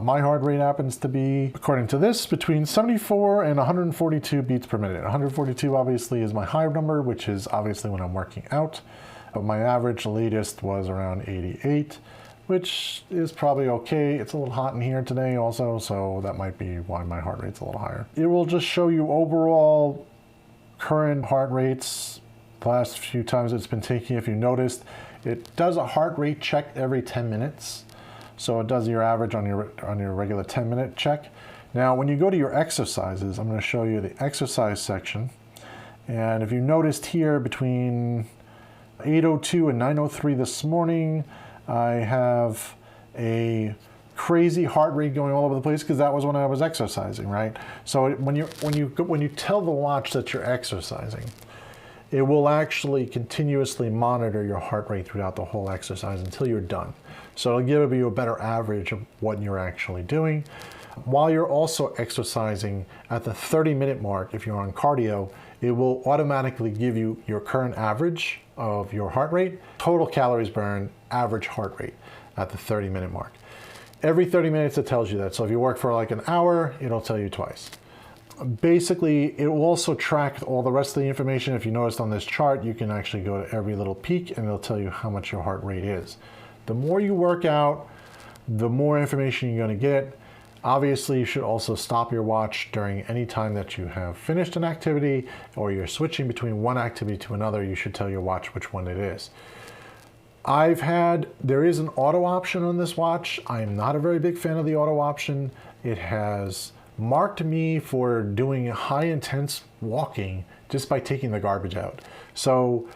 My heart rate happens to be, according to this, between 74 and 142 beats per minute. 142 obviously is my high number, which is obviously when I'm working out. But my average latest was around 88, which is probably okay. It's a little hot in here today also, so that might be why my heart rate's a little higher. It will just show you overall current heart rates. The last few times it's been taking, if you noticed, it does a heart rate check every 10 minutes. So it does your average on your regular 10-minute check. Now, when you go to your exercises, I'm going to show you the exercise section. And if you noticed here between 8:02 and 9:03 this morning, I have a crazy heart rate going all over the place because that was when I was exercising, right? So when you tell the watch that you're exercising, it will actually continuously monitor your heart rate throughout the whole exercise until you're done. So it'll give you a better average of what you're actually doing. While you're also exercising at the 30-minute mark, if you're on cardio, it will automatically give you your current average of your heart rate, total calories burned, average heart rate at the 30-minute mark. Every 30 minutes it tells you that. So if you work for like an hour, it'll tell you twice. Basically, it will also track all the rest of the information. If you noticed on this chart, you can actually go to every little peak and it'll tell you how much your heart rate is. The more you work out, the more information you're going to get. Obviously, you should also stop your watch during any time that you have finished an activity or you're switching between one activity to another. You should tell your watch which one it is. There is an auto option on this watch. I'm not a very big fan of the auto option. It has marked me for doing high intense walking just by taking the garbage out. So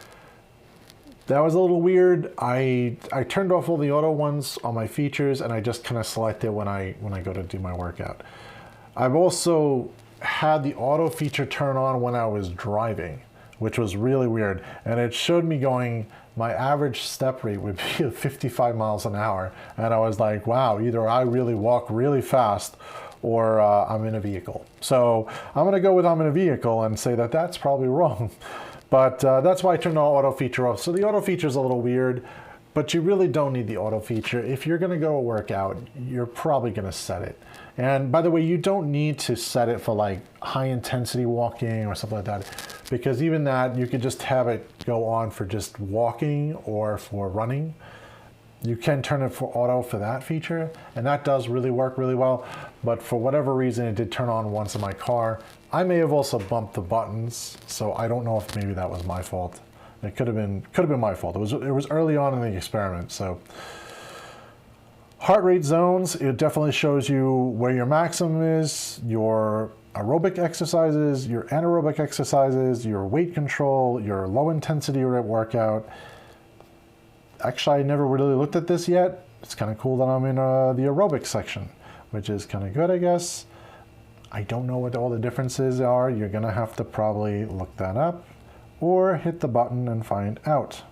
that was a little weird. I turned off all the auto ones on my features and I just kind of select it when I go to do my workout. I've also had the auto feature turn on when I was driving, which was really weird. And it showed me my average step rate would be 55 miles an hour. And I was like, wow, either I really walk really fast or I'm in a vehicle. So I'm gonna go with I'm in a vehicle and say that that's probably wrong. But that's why I turned the auto feature off. So the auto feature is a little weird, but you really don't need the auto feature. If you're gonna go work out, you're probably gonna set it. And by the way, you don't need to set it for like high intensity walking or something like that, because even that, you could just have it go on for just walking or for running. You can turn it for auto for that feature, and that does really work really well. But for whatever reason, it did turn on once in my car. I may have also bumped the buttons, so I don't know if maybe that was my fault. It could have been my fault. It was early on in the experiment. So heart rate zones, it definitely shows you where your maximum is, your aerobic exercises, your anaerobic exercises, your weight control, your low intensity workout. Actually, I never really looked at this yet. It's kind of cool that I'm in the aerobic section, which is kind of good, I guess. I don't know what all the differences are. You're gonna have to probably look that up or hit the button and find out.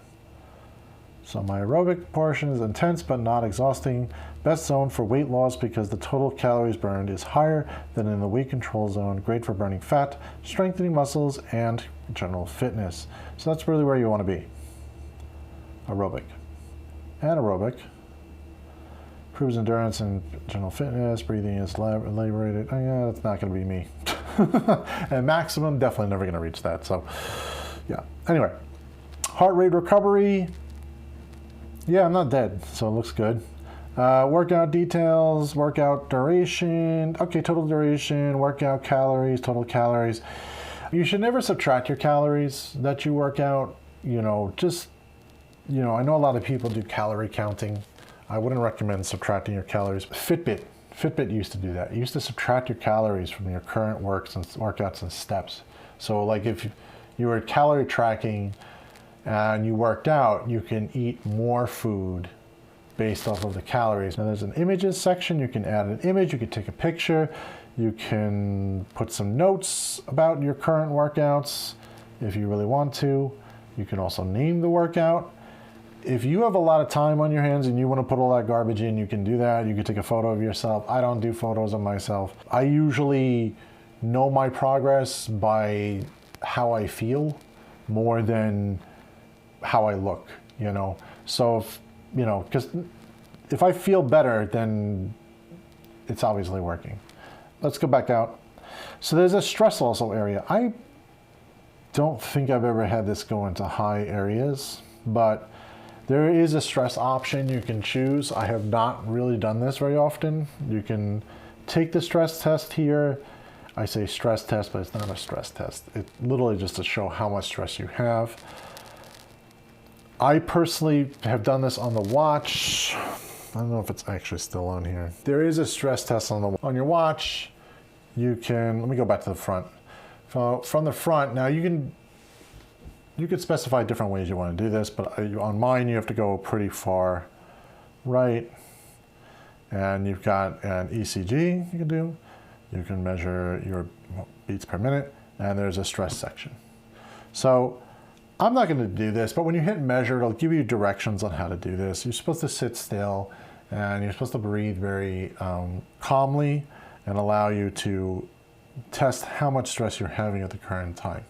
So my aerobic portion is intense but not exhausting. Best zone for weight loss because the total calories burned is higher than in the weight control zone. Great for burning fat, strengthening muscles, and general fitness. So that's really where you want to be. Aerobic. Anaerobic. Improves endurance and general fitness. Breathing is elaborated. Oh, yeah, that's not going to be me. And maximum, definitely never going to reach that. So, yeah. Anyway, heart rate recovery. Yeah, I'm not dead, so it looks good. Workout details, workout duration. Okay, total duration, workout calories, total calories. You should never subtract your calories that you work out. I know a lot of people do calorie counting. I wouldn't recommend subtracting your calories. Fitbit used to do that. It used to subtract your calories from your current workouts and steps. So like if you were calorie tracking and you worked out, you can eat more food based off of the calories. Now there's an images section. You can add an image, you can take a picture, you can put some notes about your current workouts if you really want to. You can also name the workout. If you have a lot of time on your hands and you want to put all that garbage in, you can do that. You can take a photo of yourself. I don't do photos of myself. I usually know my progress by how I feel more than how I look, So, because if I feel better, then it's obviously working. Let's go back out. So there's a stress also area. I don't think I've ever had this go into high areas, but there is a stress option you can choose. I have not really done this very often. You can take the stress test here. I say stress test, but it's not a stress test. It's literally just to show how much stress you have. I personally have done this on the watch. I don't know if it's actually still on here. There is a stress test on your watch. You can, let me go back to the front. From the front, now you could specify different ways you want to do this, but on mine you have to go pretty far right. And you've got an ECG you can do. You can measure your beats per minute, and there's a stress section. So I'm not going to do this, but when you hit measure, it'll give you directions on how to do this. You're supposed to sit still, and you're supposed to breathe very calmly and allow you to test how much stress you're having at the current time.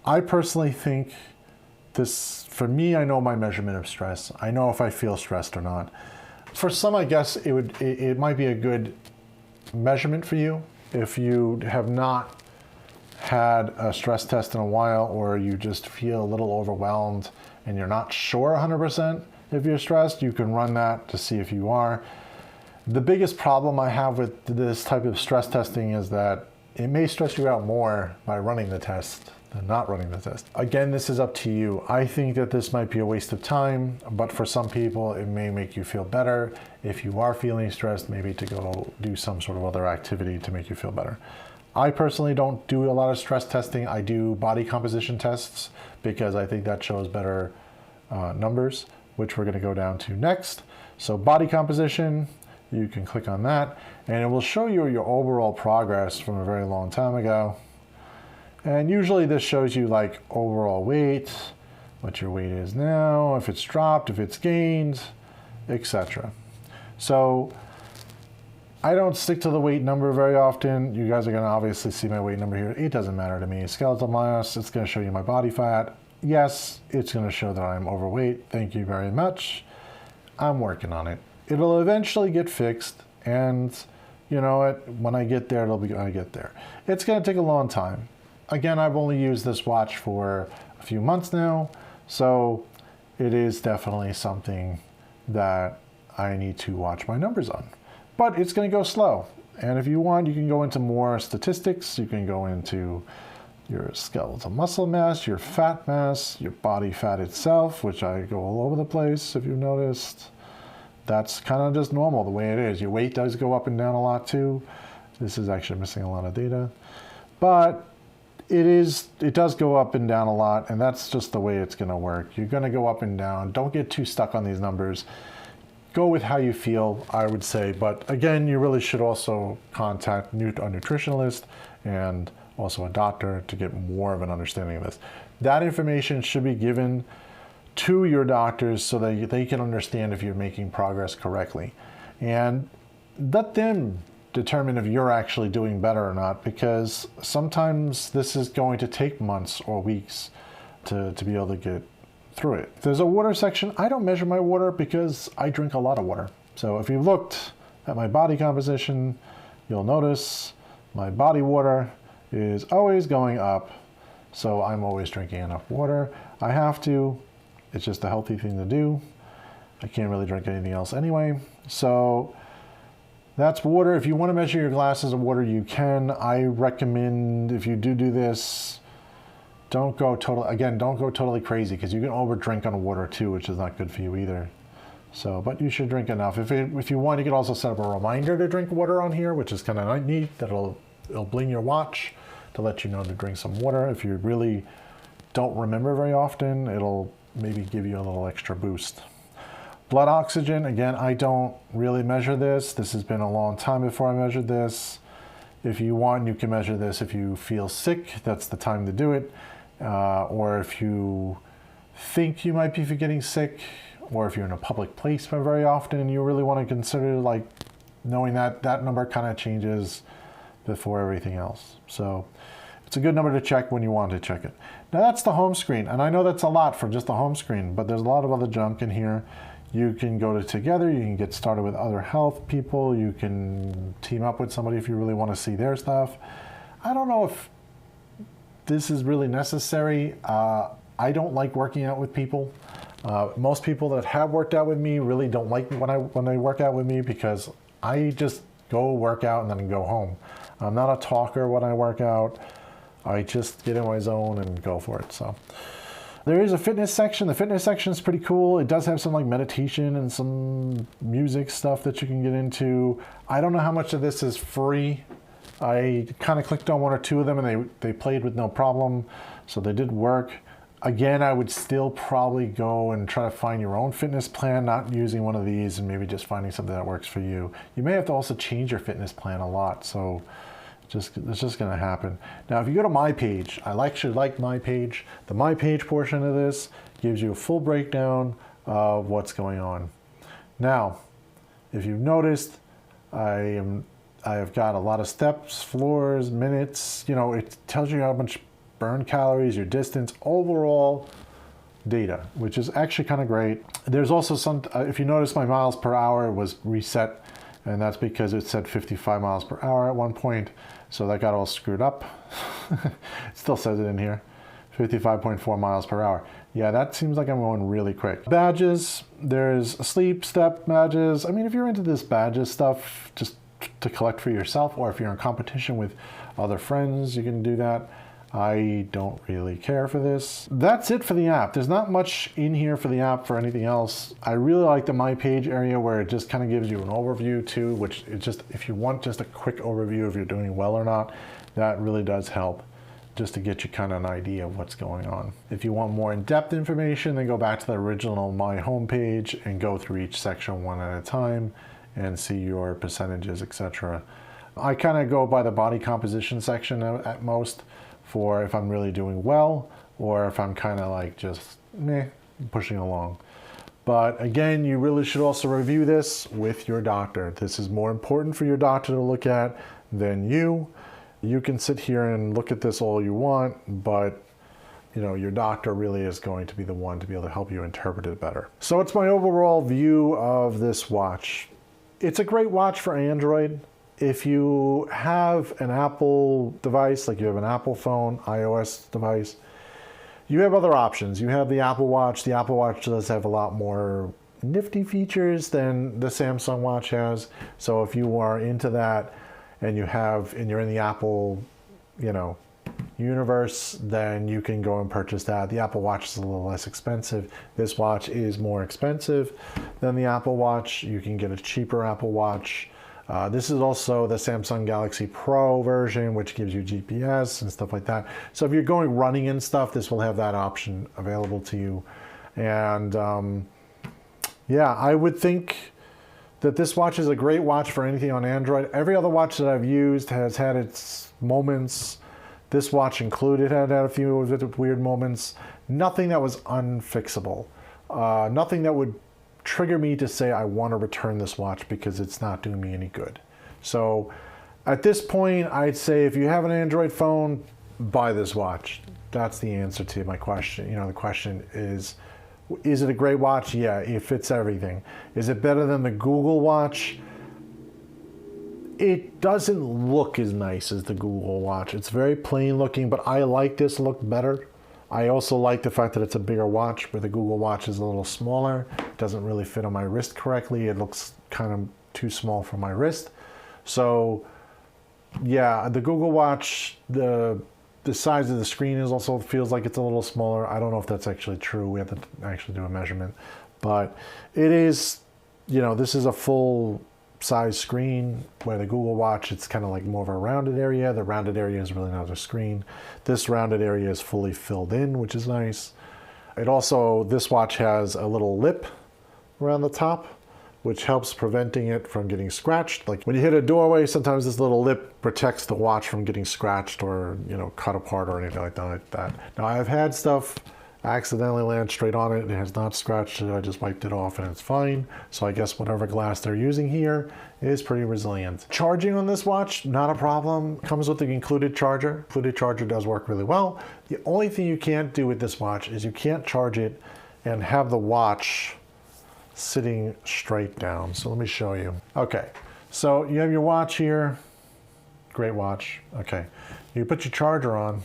I personally think this, for me, I know my measurement of stress. I know if I feel stressed or not. For some, I guess it might be a good measurement for you. if you have not had a stress test in a while, or you just feel a little overwhelmed and you're not sure 100% if you're stressed, you can run that to see if you are. The biggest problem I have with this type of stress testing is that it may stress you out more by running the test than not running the test. Again, this is up to you. I think that this might be a waste of time, but for some people, it may make you feel better. If you are feeling stressed, maybe to go do some sort of other activity to make you feel better. I personally don't do a lot of stress testing. I do body composition tests because I think that shows better numbers, which we're gonna go down to next. So body composition, you can click on that and it will show you your overall progress from a very long time ago. And usually this shows you like overall weight, what your weight is now, if it's dropped, if it's gained, etc. So I don't stick to the weight number very often. You guys are gonna obviously see my weight number here. It doesn't matter to me. Skeletal mass, it's gonna show you my body fat. Yes, it's gonna show that I'm overweight. Thank you very much. I'm working on it. It'll eventually get fixed, and you know what? When I get there, I get there. It's gonna take a long time. Again, I've only used this watch for a few months now, so it is definitely something that I need to watch my numbers on. But it's gonna go slow. And if you want, you can go into more statistics. You can go into your skeletal muscle mass, your fat mass, your body fat itself, which I go all over the place, if you've noticed. That's kind of just normal, the way it is. Your weight does go up and down a lot too. This is actually missing a lot of data. But it does go up and down a lot, and that's just the way it's gonna work. You're gonna go up and down. Don't get too stuck on these numbers. Go with how you feel, I would say. But again, you really should also contact a nutritionalist and also a doctor to get more of an understanding of this. That information should be given to your doctors so that they can understand if you're making progress correctly. And let them determine if you're actually doing better or not, because sometimes this is going to take months or weeks to be able to get through it. There's a water section. I don't measure my water because I drink a lot of water. So if you looked at my body composition, you'll notice my body water is always going up. So I'm always drinking enough water. I have to. It's just a healthy thing to do. I can't really drink anything else anyway. So that's water. If you want to measure your glasses of water, you can. I recommend, if you do this, don't go totally crazy, because you can overdrink on water too, which is not good for you either. So, but you should drink enough. If you want, you can also set up a reminder to drink water on here, which is kind of neat. It'll bling your watch to let you know to drink some water. If you really don't remember very often, it'll maybe give you a little extra boost. Blood oxygen, again, I don't really measure this. This has been a long time before I measured this. If you want, you can measure this if you feel sick. That's the time to do it. Or if you think you might be getting sick, or if you're in a public place very often and you really want to consider, like, knowing that that number kind of changes before everything else. So it's a good number to check when you want to check it. Now that's the home screen, and I know that's a lot for just the home screen, but there's a lot of other junk in here. You can go to Together, you can get started with other health people, you can team up with somebody if you really want to see their stuff. I don't know if this is really necessary. I don't like working out with people. Most people that have worked out with me really don't like when they work out with me, because I just go work out and then go home. I'm not a talker when I work out. I just get in my zone and go for it. So there is a fitness section. The fitness section is pretty cool. It does have some like meditation and some music stuff that you can get into. I don't know how much of this is free. I kind of clicked on one or two of them and they played with no problem. So they did work. Again, I would still probably go and try to find your own fitness plan, not using one of these, and maybe just finding something that works for you. You may have to also change your fitness plan a lot. So it's just going to happen. Now, if you go to My Page, I actually like My Page. The My Page portion of this gives you a full breakdown of what's going on. Now, if you've noticed, I have got a lot of steps, floors, minutes. You know, it tells you how much burn calories, your distance, overall data, which is actually kind of great. There's also some, if you notice, my miles per hour was reset and that's because it said 55 miles per hour at one point, so that got all screwed up. It still says it in here, 55.4 miles per hour. Yeah, that seems like I'm going really quick. Badges, there's sleep, step badges. I mean, if you're into this badges stuff, just to collect for yourself, or if you're in competition with other friends, you can do that. I don't really care for this. That's it for the app. There's not much in here for the app for anything else. I really like the My Page area where it just kind of gives you an overview too, which is just, if you want just a quick overview if you're doing well or not, that really does help just to get you kind of an idea of what's going on. If you want more in-depth information, then go back to the original My Home page and go through each section one at a time and see your percentages, etc. I kind of go by the body composition section at most, for if I'm really doing well, or if I'm kind of like just meh, pushing along. But again, you really should also review this with your doctor. This is more important for your doctor to look at than you. You can sit here and look at this all you want, but you know, your doctor really is going to be the one to be able to help you interpret it better. So it's my overall view of this watch. It's a great watch for Android. If you have an Apple device, like you have an Apple phone, iOS device, you have other options. You have the Apple Watch. The Apple Watch does have a lot more nifty features than the Samsung Watch has. So if you are into that and you're in the Apple, you know, universe, then you can go and purchase that. The Apple Watch is a little less expensive. This watch is more expensive than the Apple Watch. You can get a cheaper Apple Watch. This is also the Samsung Galaxy Pro version, which gives you GPS and stuff like that. So if you're going running and stuff, this will have that option available to you. And yeah, I would think that this watch is a great watch for anything on Android. Every other watch that I've used has had its moments. This watch included had a few weird moments. Nothing that was unfixable. Nothing that would trigger me to say I want to return this watch because it's not doing me any good. So at this point, I'd say if you have an Android phone, buy this watch. That's the answer to my question. You know, the question is it a great watch? Yeah, it fits everything. Is it better than the Google Watch? It doesn't look as nice as the Google Watch. It's very plain looking, but I like this look better. I also like the fact that it's a bigger watch, where the Google Watch is a little smaller. It doesn't really fit on my wrist correctly. It looks kind of too small for my wrist. So yeah, the Google Watch, the size of the screen is also feels like it's a little smaller. I don't know if that's actually true. We have to actually do a measurement. But it is, you know, this is a full size screen, where the Google Watch, it's kind of like more of a rounded area. The rounded area is really not a screen. This rounded area is fully filled in, which is nice. It also, this watch has a little lip around the top, which helps preventing it from getting scratched. Like when you hit a doorway, sometimes this little lip protects the watch from getting scratched or, you know, cut apart or anything like that. Now I've had stuff accidentally land straight on it. It has not scratched it. I just wiped it off and it's fine. So I guess whatever glass they're using here is pretty resilient. Charging on this watch, not a problem. Comes with the included charger. Included charger does work really well. The only thing you can't do with this watch is you can't charge it and have the watch sitting straight down. So let me show you. Okay, so you have your watch here. Great watch. Okay, you put your charger on.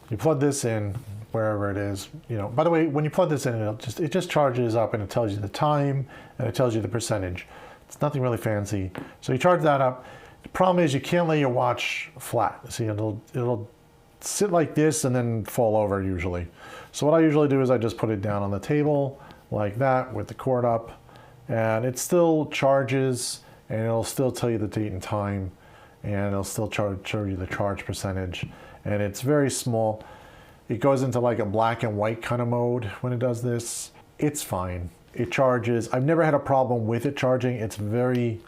You plug this in wherever it is. You know, by the way, when you plug this in, it just charges up and it tells you the time and it tells you the percentage. It's nothing really fancy. So you charge that up. The problem is you can't lay your watch flat. See, it'll sit like this and then fall over usually. So what I usually do is I just put it down on the table like that with the cord up, and it still charges and it'll still tell you the date and time, and it'll still show you the charge percentage, and it's very small. It goes into like a black and white kind of mode when it does this. It's fine. It charges. I've never had a problem with it charging. It's very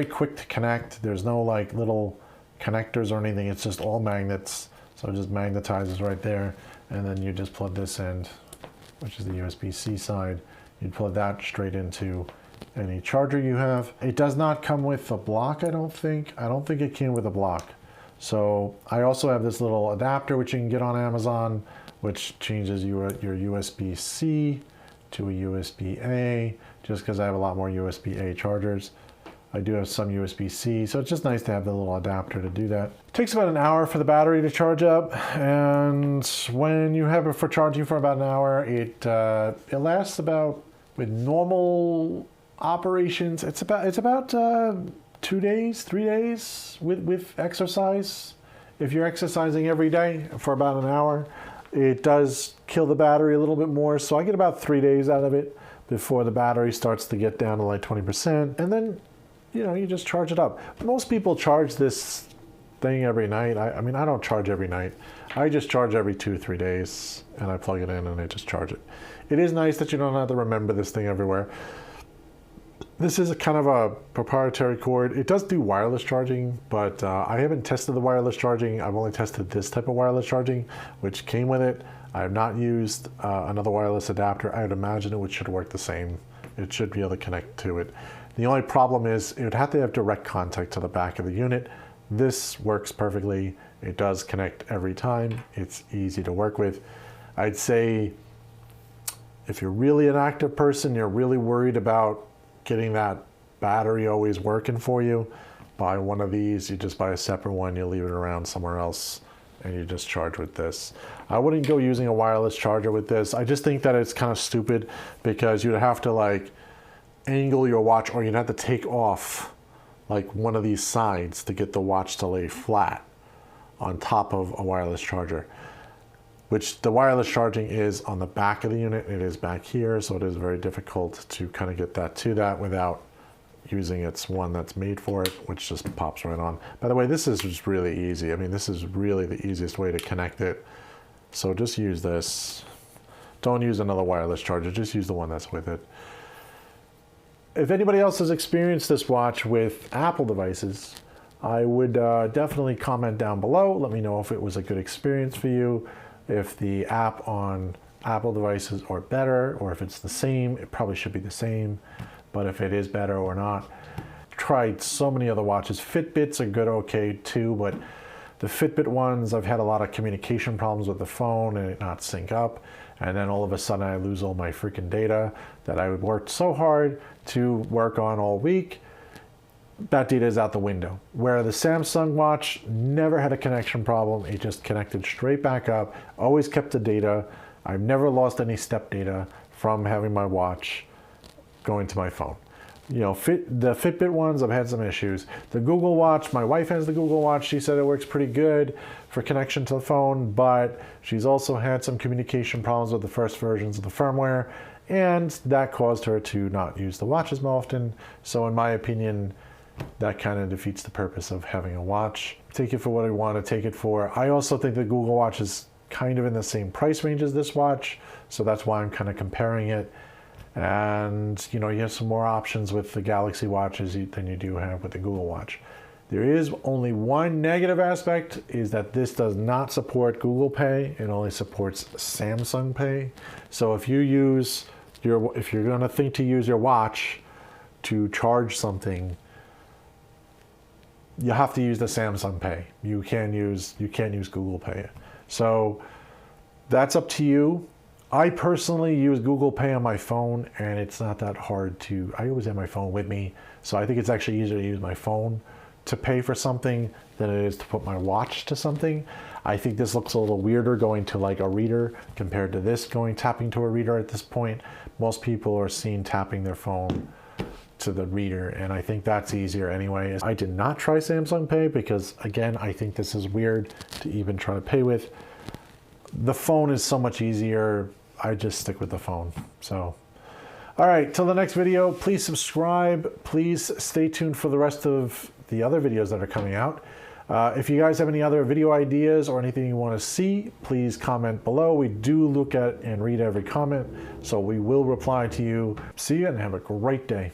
quick to connect. There's no like little connectors or anything. It's just all magnets. So it just magnetizes right there. And then you just plug this in, which is the USB-C side. You'd plug that straight into any charger you have. It does not come with a block, I don't think. I don't think it came with a block. So I also have this little adapter which you can get on Amazon, which changes your USB-C to a USB-A, just because I have a lot more USB-A chargers. I do have some USB-C, so it's just nice to have the little adapter to do that. It takes about an hour for the battery to charge up, and when you have it for charging for about an hour, it lasts about, with normal operations, it's about 2 days, 3 days with exercise. If you're exercising every day for about an hour, it does kill the battery a little bit more, so I get about 3 days out of it before the battery starts to get down to like 20%, and then you just charge it up. Most people charge this thing every night. I mean, I don't charge every night. I just charge every 2 or 3 days, and I plug it in and I just charge it. It is nice that you don't have to remember this thing everywhere. This is a kind of a proprietary cord. It does do wireless charging, but I haven't tested the wireless charging. I've only tested this type of wireless charging, which came with it. I have not used another wireless adapter. I would imagine it should work the same. It should be able to connect to it. The only problem is it would have to have direct contact to the back of the unit. This works perfectly. It does connect every time. It's easy to work with. I'd say if you're really an active person, you're really worried about getting that battery always working for you, buy one of these. You just buy a separate one, you leave it around somewhere else, and you just charge with this. I wouldn't go using a wireless charger with this. I just think that it's kind of stupid because you'd have to like angle your watch, or you'd have to take off like one of these sides to get the watch to lay flat on top of a wireless charger, which the wireless charging is on the back of the unit. It is back here, so it is very difficult to kind of get that to that without using its one that's made for it, which just pops right on. By the way, this is just really easy. I mean, this is really the easiest way to connect it. So just use this. Don't use another wireless charger, just use the one that's with it. If anybody else has experienced this watch with Apple devices, I would definitely comment down below. Let me know if it was a good experience for you, if the app on Apple devices are better, or if it's the same. It probably should be the same, but if it is better or not. Tried so many other watches. Fitbits are good, okay too, but the Fitbit ones, I've had a lot of communication problems with the phone and it not sync up, and then all of a sudden I lose all my freaking data that I worked so hard to work on all week. That data is out the window. Where the Samsung watch never had a connection problem. It just connected straight back up, always kept the data. I've never lost any step data from having my watch going to my phone. You know, the Fitbit ones, I've had some issues. The Google Watch, my wife has the Google Watch. She said it works pretty good for connection to the phone, but she's also had some communication problems with the first versions of the firmware, and that caused her to not use the watch as often. So in my opinion, that kind of defeats the purpose of having a watch. Take it for what I want to take it for. I also think the Google Watch is kind of in the same price range as this watch, so that's why I'm kind of comparing it. And you know, you have some more options with the Galaxy watches than you do have with the Google Watch. There is only one negative aspect, is that this does not support Google Pay. It only supports Samsung Pay. So if you use if you're going to think to use your watch to charge something, you have to use the Samsung Pay. You can't use Google Pay. So that's up to you. I personally use Google Pay on my phone, and it's not that hard to, I always have my phone with me, so I think it's actually easier to use my phone to pay for something than it is to put my watch to something. I think this looks a little weirder going to like a reader compared to this tapping to a reader at this point. Most people are seen tapping their phone to the reader, and I think that's easier anyway. I did not try Samsung Pay because, again, I think this is weird to even try to pay with. The phone is so much easier. I just stick with the phone. So, all right, till the next video, please subscribe. Please stay tuned for the rest of the other videos that are coming out. If you guys have any other video ideas or anything you want to see, please comment below. We do look at and read every comment, so we will reply to you. See you and have a great day.